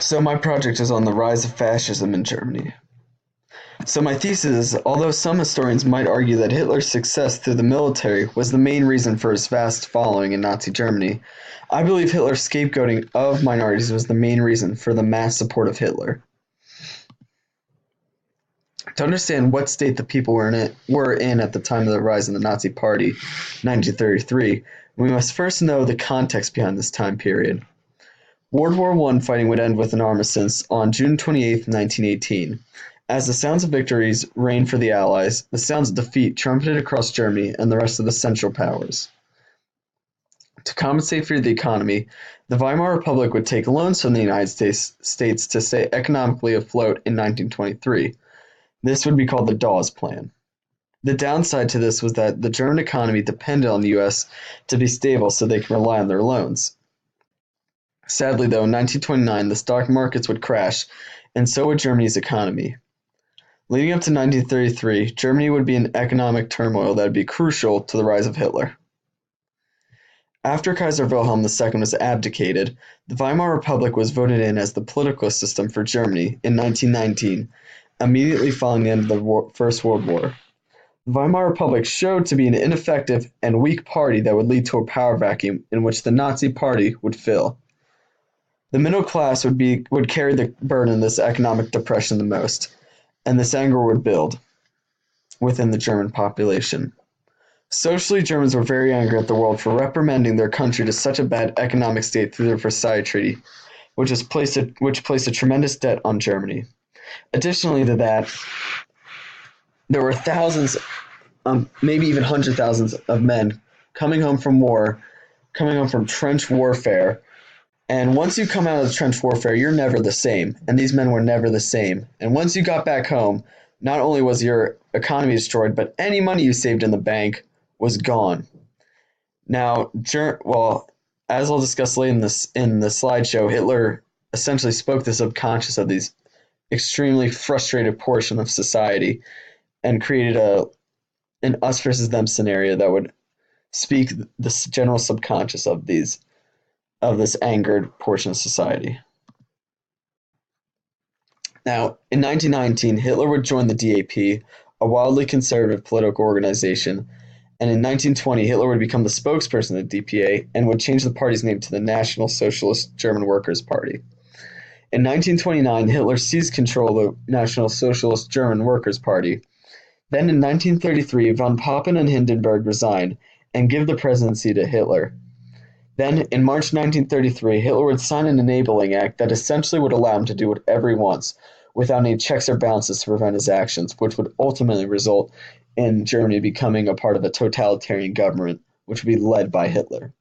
So my project is on the rise of fascism in Germany. So my thesis is, although some historians might argue that Hitler's success through the military was the main reason for his vast following in Nazi Germany, I believe Hitler's scapegoating of minorities was the main reason for the mass support of Hitler. To understand what state the people were in at the time of the rise of the Nazi Party, 1933, we must first know the context behind this time period. World War I fighting would end with an armistice on June 28, 1918. As the sounds of victories reigned for the Allies, the sounds of defeat trumpeted across Germany and the rest of the Central Powers. To compensate for the economy, the Weimar Republic would take loans from the United States to stay economically afloat in 1923. This would be called the Dawes Plan. The downside to this was that the German economy depended on the US to be stable so they could rely on their loans. Sadly, though, in 1929 the stock markets would crash, and so would Germany's economy. Leading up to 1933, Germany would be in economic turmoil that would be crucial to the rise of Hitler. After Kaiser Wilhelm II was abdicated, the Weimar Republic was voted in as the political system for Germany in 1919, immediately following the end of the First World War. The Weimar Republic showed to be an ineffective and weak party that would lead to a power vacuum in which the Nazi Party would fill. The middle class would carry the burden of this economic depression the most, and this anger would build within the German population. Socially, Germans were very angry at the world for reprimanding their country to such a bad economic state through the Versailles Treaty, which placed a tremendous debt on Germany. Additionally to that, there were thousands, maybe even hundred thousands of men coming home from war, coming home from trench warfare. And once you come out of the trench warfare, you're never the same. And these men were never the same. And once you got back home, not only was your economy destroyed, but any money you saved in the bank was gone. Now, as I'll discuss later in the slideshow, Hitler essentially spoke the subconscious of these extremely frustrated portion of society and created an us versus them scenario that would speak the general subconscious of this angered portion of society. Now, in 1919, Hitler would join the DAP, a wildly conservative political organization, and in 1920, Hitler would become the spokesperson of the DPA and would change the party's name to the National Socialist German Workers' Party. In 1929, Hitler seized control of the National Socialist German Workers' Party. Then in 1933, von Papen and Hindenburg resigned and gave the presidency to Hitler. Then, in March 1933, Hitler would sign an enabling act that essentially would allow him to do whatever he wants without any checks or balances to prevent his actions, which would ultimately result in Germany becoming a part of a totalitarian government, which would be led by Hitler.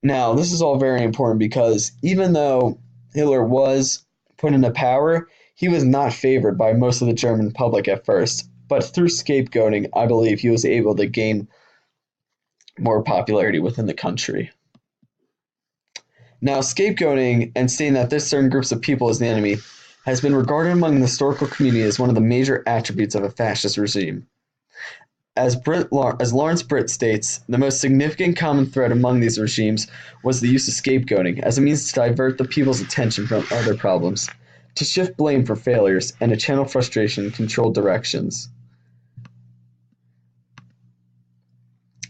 Now, this is all very important because even though Hitler was put into power, he was not favored by most of the German public at first, but through scapegoating, I believe he was able to gain more popularity within the country. Now, scapegoating and saying that this certain groups of people is the enemy has been regarded among the historical community as one of the major attributes of a fascist regime. As Lawrence Britt states, the most significant common thread among these regimes was the use of scapegoating as a means to divert the people's attention from other problems, to shift blame for failures, and to channel frustration in controlled directions.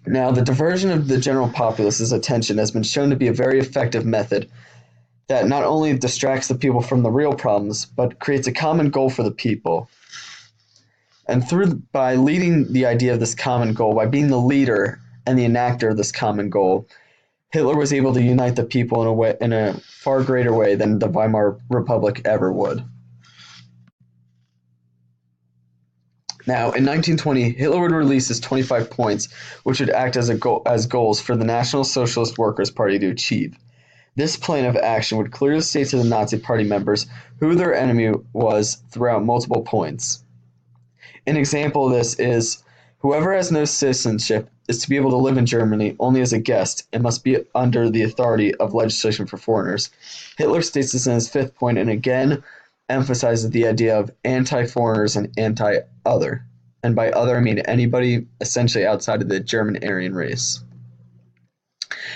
Now, the diversion of the general populace's attention has been shown to be a very effective method that not only distracts the people from the real problems, but creates a common goal for the people. And by leading the idea of this common goal, by being the leader and the enactor of this common goal, Hitler was able to unite the people in a far greater way than the Weimar Republic ever would. Now, in 1920, Hitler would release his 25 points, which would act as goals for the National Socialist Workers' Party to achieve. This plan of action would clearly state to the Nazi Party members who their enemy was throughout multiple points. An example of this is, whoever has no citizenship is to be able to live in Germany only as a guest and must be under the authority of legislation for foreigners. Hitler states this in his fifth point and again emphasizes the idea of anti-foreigners and anti-other. And by other, I mean anybody essentially outside of the German Aryan race.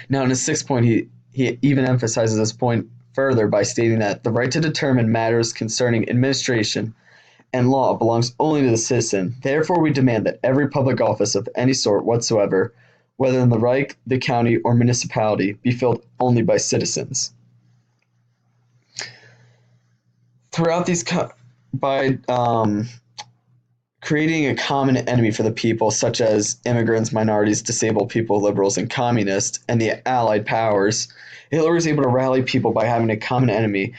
Now, in his sixth point, he even emphasizes this point further by stating that the right to determine matters concerning administration and law belongs only to the citizen. Therefore, we demand that every public office of any sort whatsoever, whether in the Reich, the county, or municipality, be filled only by citizens. Throughout these, by creating a common enemy for the people, such as immigrants, minorities, disabled people, liberals, and communists, and the Allied powers, Hitler was able to rally people by having a common enemy,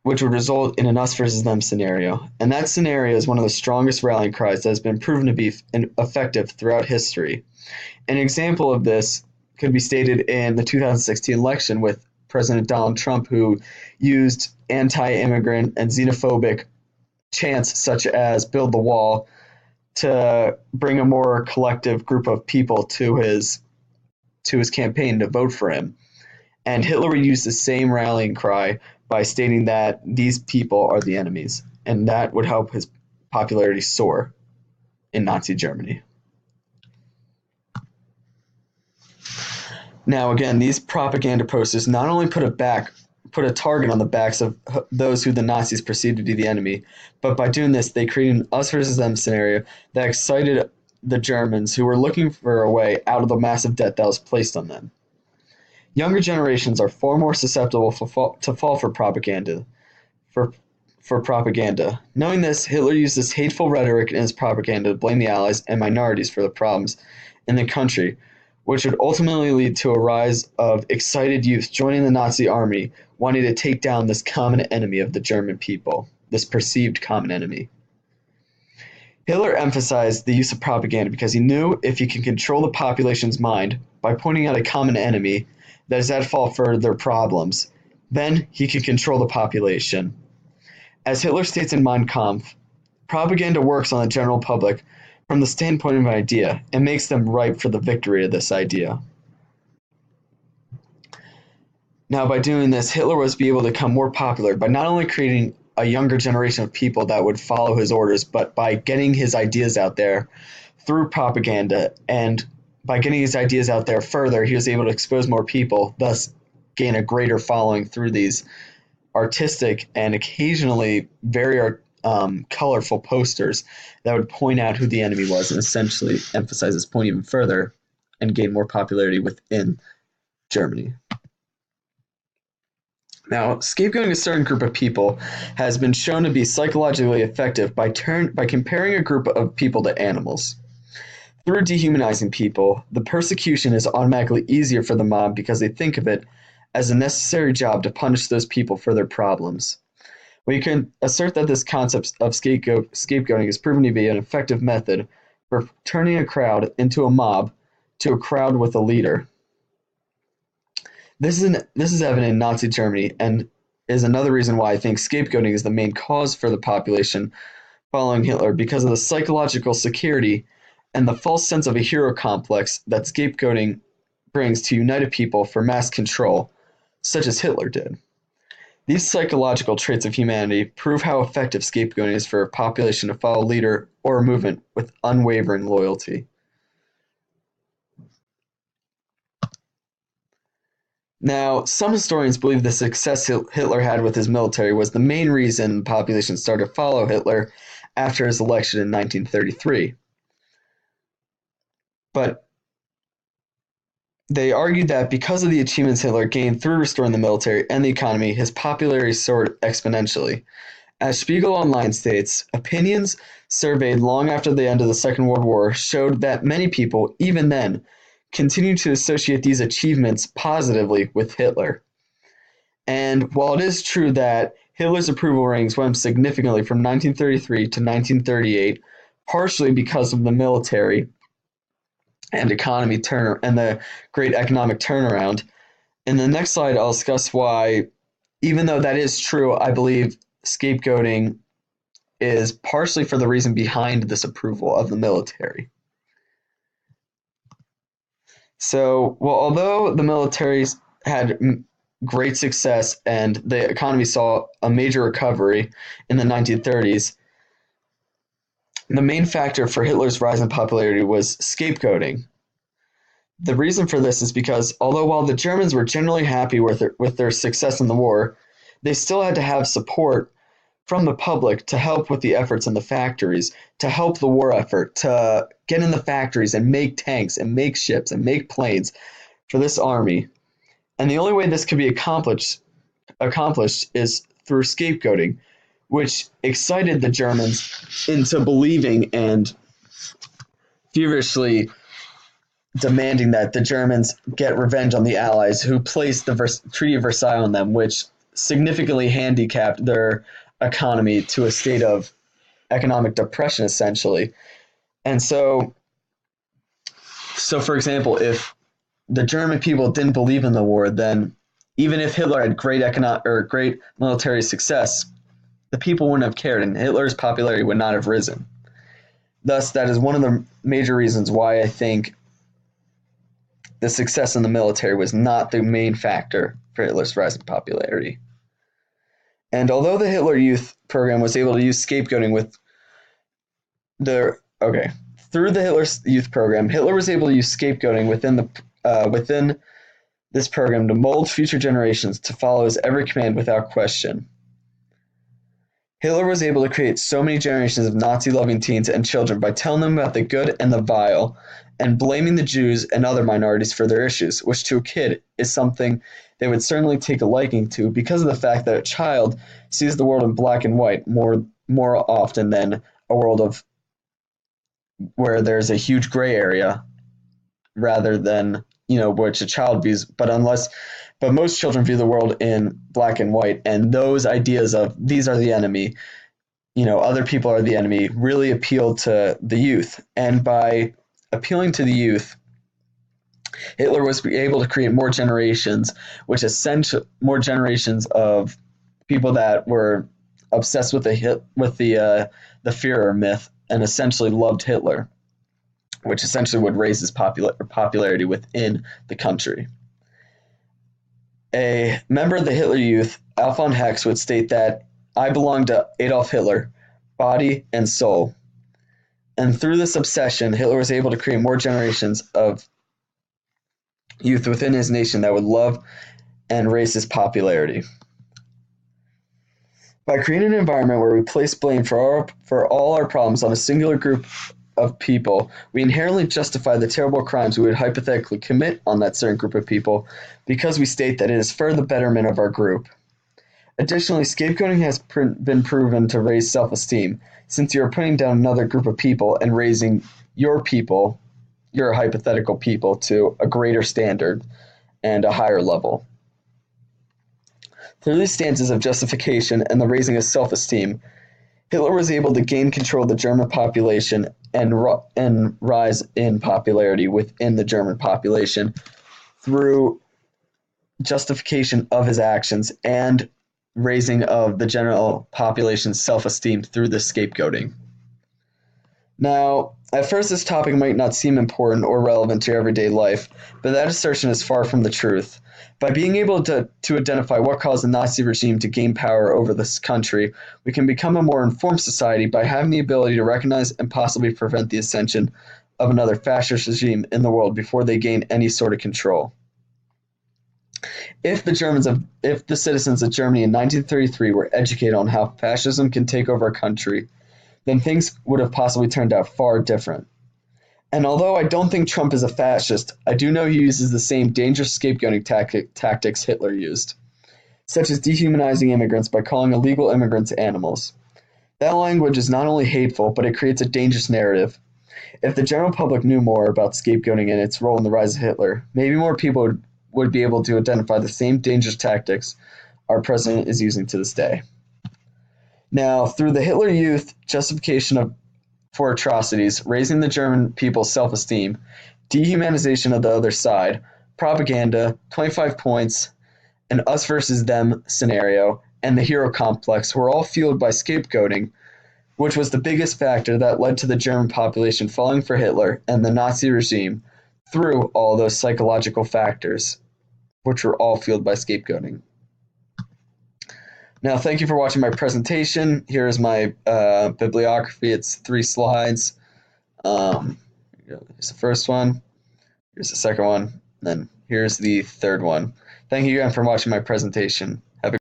which would result in an us versus them scenario. And that scenario is one of the strongest rallying cries that has been proven to be effective throughout history. An example of this could be stated in the 2016 election with President Donald Trump, who used anti-immigrant and xenophobic chants such as "Build the Wall" to bring a more collective group of people to his campaign to vote for him. And Hitler would use the same rallying cry by stating that these people are the enemies, and that would help his popularity soar in Nazi Germany. Now, again, these propaganda posters not only put a target on the backs of those who the Nazis perceived to be the enemy, but by doing this, they created an us versus them scenario that excited the Germans who were looking for a way out of the massive debt that was placed on them. Younger generations are far more susceptible to fall for propaganda. For propaganda. Knowing this, Hitler used this hateful rhetoric in his propaganda to blame the Allies and minorities for the problems in the country, which would ultimately lead to a rise of excited youth joining the Nazi army, wanting to take down this common enemy of the German people, this perceived common enemy. Hitler emphasized the use of propaganda because he knew if he could control the population's mind by pointing out a common enemy that is at fault for their problems, then he could control the population. As Hitler states in Mein Kampf, propaganda works on the general public from the standpoint of an idea and makes them ripe for the victory of this idea. Now, by doing this, Hitler was able to become more popular by not only creating a younger generation of people that would follow his orders, but by getting his ideas out there through propaganda. And by getting his ideas out there further, he was able to expose more people, thus gain a greater following through these artistic and occasionally very colorful posters that would point out who the enemy was and essentially emphasize this point even further and gain more popularity within Germany. Now, scapegoating a certain group of people has been shown to be psychologically effective by comparing a group of people to animals. Through dehumanizing people, the persecution is automatically easier for the mob because they think of it as a necessary job to punish those people for their problems. We can assert that this concept of scapegoating is proven to be an effective method for turning a crowd into a mob to a crowd with a leader. This is evident in Nazi Germany and is another reason why I think scapegoating is the main cause for the population following Hitler, because of the psychological security and the false sense of a hero complex that scapegoating brings to united people for mass control, such as Hitler did. These psychological traits of humanity prove how effective scapegoating is for a population to follow a leader or a movement with unwavering loyalty. Now, some historians believe the success Hitler had with his military was the main reason the population started to follow Hitler after his election in 1933. But they argued that because of the achievements Hitler gained through restoring the military and the economy, his popularity soared exponentially. As Spiegel Online states, opinions surveyed long after the end of the Second World War showed that many people, even then, continued to associate these achievements positively with Hitler. And while it is true that Hitler's approval ratings went up significantly from 1933 to 1938, partially because of the military and economy and the great economic turnaround. In the next slide, I'll discuss why, even though that is true, I believe scapegoating is partially for the reason behind this approval of the military. So, well, although the military had great success and the economy saw a major recovery in the 1930s, the main factor for Hitler's rise in popularity was scapegoating. The reason for this is because although while the Germans were generally happy with their success in the war, they still had to have support from the public to help with the efforts in the factories, to help the war effort, to get in the factories and make tanks and make ships and make planes for this army. And the only way this could be accomplished is through scapegoating, which excited the Germans into believing and feverishly demanding that the Germans get revenge on the Allies who placed the Treaty of Versailles on them, which significantly handicapped their economy to a state of economic depression, essentially. And so for example, if the German people didn't believe in the war, then even if Hitler had great economic or great military success, the people wouldn't have cared, and Hitler's popularity would not have risen. Thus, that is one of the major reasons why I think the success in the military was not the main factor for Hitler's rising popularity. And although the Hitler Youth program was able to use scapegoating through the Hitler Youth program, Hitler was able to use scapegoating within this program to mold future generations to follow his every command without question. Hitler was able to create so many generations of Nazi-loving teens and children by telling them about the good and the vile, and blaming the Jews and other minorities for their issues, which to a kid is something they would certainly take a liking to because of the fact that a child sees the world in black and white more often than a world of where there's a huge gray area, rather than which a child views. But most children view the world in black and white, and those ideas of these are the enemy, other people are the enemy, really appeal to the youth. And by appealing to the youth, Hitler was able to create more generations, more generations of people that were obsessed with the Führer myth and essentially loved Hitler, which essentially would raise his popularity within the country. A member of the Hitler Youth, Alfon Hex, would state that I belong to Adolf Hitler, body and soul. And through this obsession, Hitler was able to create more generations of youth within his nation that would love and raise his popularity. By creating an environment where we place blame for all our problems on a singular group of people, we inherently justify the terrible crimes we would hypothetically commit on that certain group of people because we state that it is for the betterment of our group. Additionally, scapegoating has been proven to raise self-esteem, since you are putting down another group of people and raising your hypothetical people, to a greater standard and a higher level. Through these stances of justification and the raising of self-esteem, Hitler was able to gain control of the German population and rise in popularity within the German population through justification of his actions and raising of the general population's self-esteem through the scapegoating. Now, at first this topic might not seem important or relevant to your everyday life, but that assertion is far from the truth. By being able to identify what caused the Nazi regime to gain power over this country, we can become a more informed society by having the ability to recognize and possibly prevent the ascension of another fascist regime in the world before they gain any sort of control. If the citizens of Germany in 1933 were educated on how fascism can take over a country, then things would have possibly turned out far different. And although I don't think Trump is a fascist, I do know he uses the same dangerous scapegoating tactics Hitler used, such as dehumanizing immigrants by calling illegal immigrants animals. That language is not only hateful, but it creates a dangerous narrative. If the general public knew more about scapegoating and its role in the rise of Hitler, maybe more people would be able to identify the same dangerous tactics our president is using to this day. Now, through the Hitler Youth justification for atrocities, raising the German people's self-esteem, dehumanization of the other side, propaganda, 25 points, an us versus them scenario, and the hero complex were all fueled by scapegoating, which was the biggest factor that led to the German population falling for Hitler and the Nazi regime through all those psychological factors, which were all fueled by scapegoating. Now, thank you for watching my presentation. Here is my bibliography. It's 3 slides. Here's the first one. Here's the second one. And then here's the third one. Thank you again for watching my presentation.